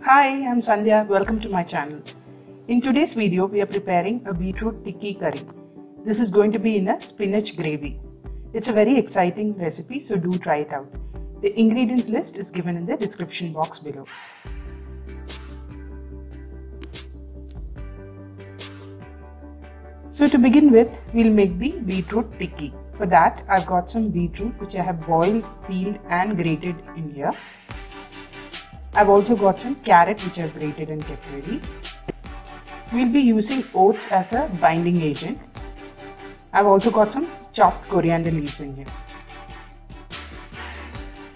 Hi, I'm Sandhya. Welcome to my channel. In today's video, we are preparing a beetroot tikki curry. This is going to be in a spinach gravy. It's a very exciting recipe, so do try it out. The ingredients list is given in the description box below. So to begin with, we'll make the beetroot tikki. For that, I've got some beetroot which I have boiled, peeled and grated in here. I've also got some carrot which I've grated and kept ready. We'll be using oats as a binding agent. I've also got some chopped coriander leaves in here.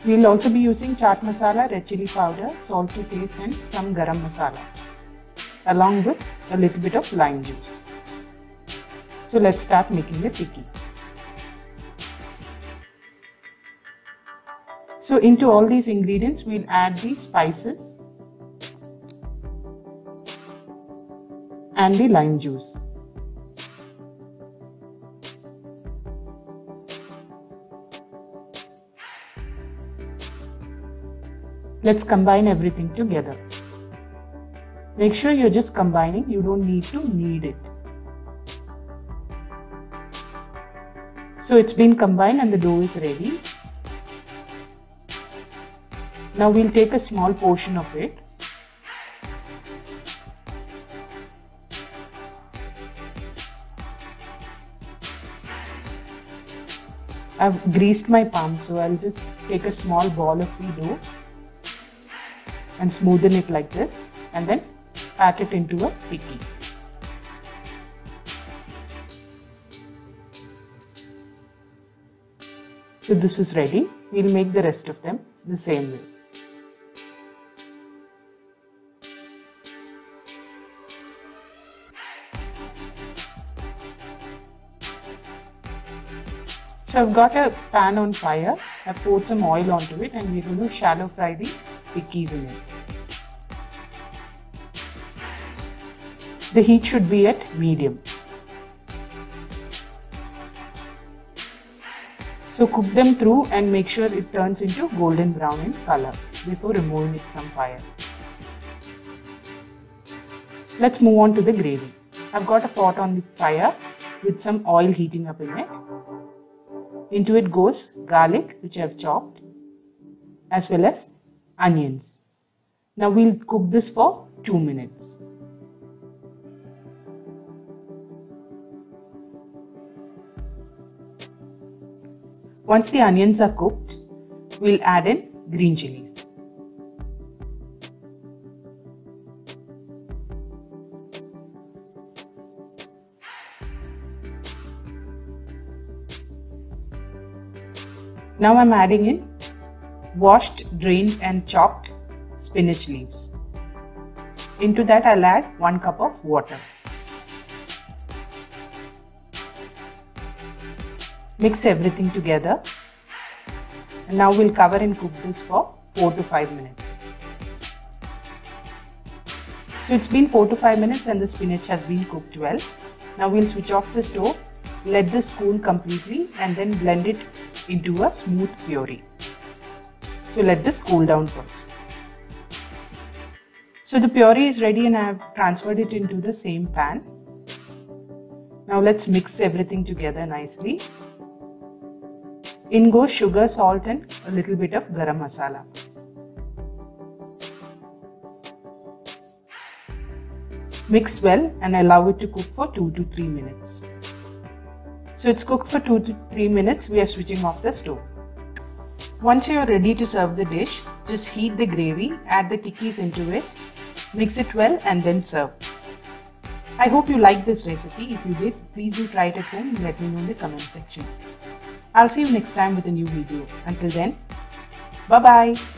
We'll also be using chaat masala, red chilli powder, salt to taste and some garam masala, along with a little bit of lime juice. So let's start making the tikki. So into all these ingredients, we'll add the spices and the lime juice. Let's combine everything together. Make sure you're just combining, you don't need to knead it. So it's been combined and the dough is ready. Now we'll take a small portion of it. I've greased my palm, so I'll just take a small ball of the dough and smoothen it like this and then pat it into a tikki. So this is ready. We'll make the rest of them the same way. So I've got a pan on fire. I've poured some oil onto it and we're going to shallow fry the tikkis in it. The heat should be at medium. So cook them through and make sure it turns into golden brown in color before removing it from fire. Let's move on to the gravy. I've got a pot on the fire with some oil heating up in it. Into it goes garlic, which I've chopped, as well as onions. Now we'll cook this for 2 minutes. Once the onions are cooked, we'll add in green chillies. Now I'm adding in washed, drained and chopped spinach leaves. Into that I'll add 1 cup of water. Mix everything together and now we'll cover and cook this for 4 to 5 minutes. So it's been 4 to 5 minutes and the spinach has been cooked well. Now we'll switch off the stove, let this cool completely and then blend it into a smooth puree. So let this cool down first. So the puree is ready and I have transferred it into the same pan. Now let's mix everything together nicely. In goes sugar, salt and a little bit of garam masala. Mix well and allow it to cook for 2 to 3 minutes. So it's cooked for 2 to 3 minutes, we are switching off the stove. Once you are ready to serve the dish, just heat the gravy, add the tikkis into it, mix it well and then serve. I hope you liked this recipe. If you did, please do try it at home and let me know in the comment section. I'll see you next time with a new video. Until then, bye bye.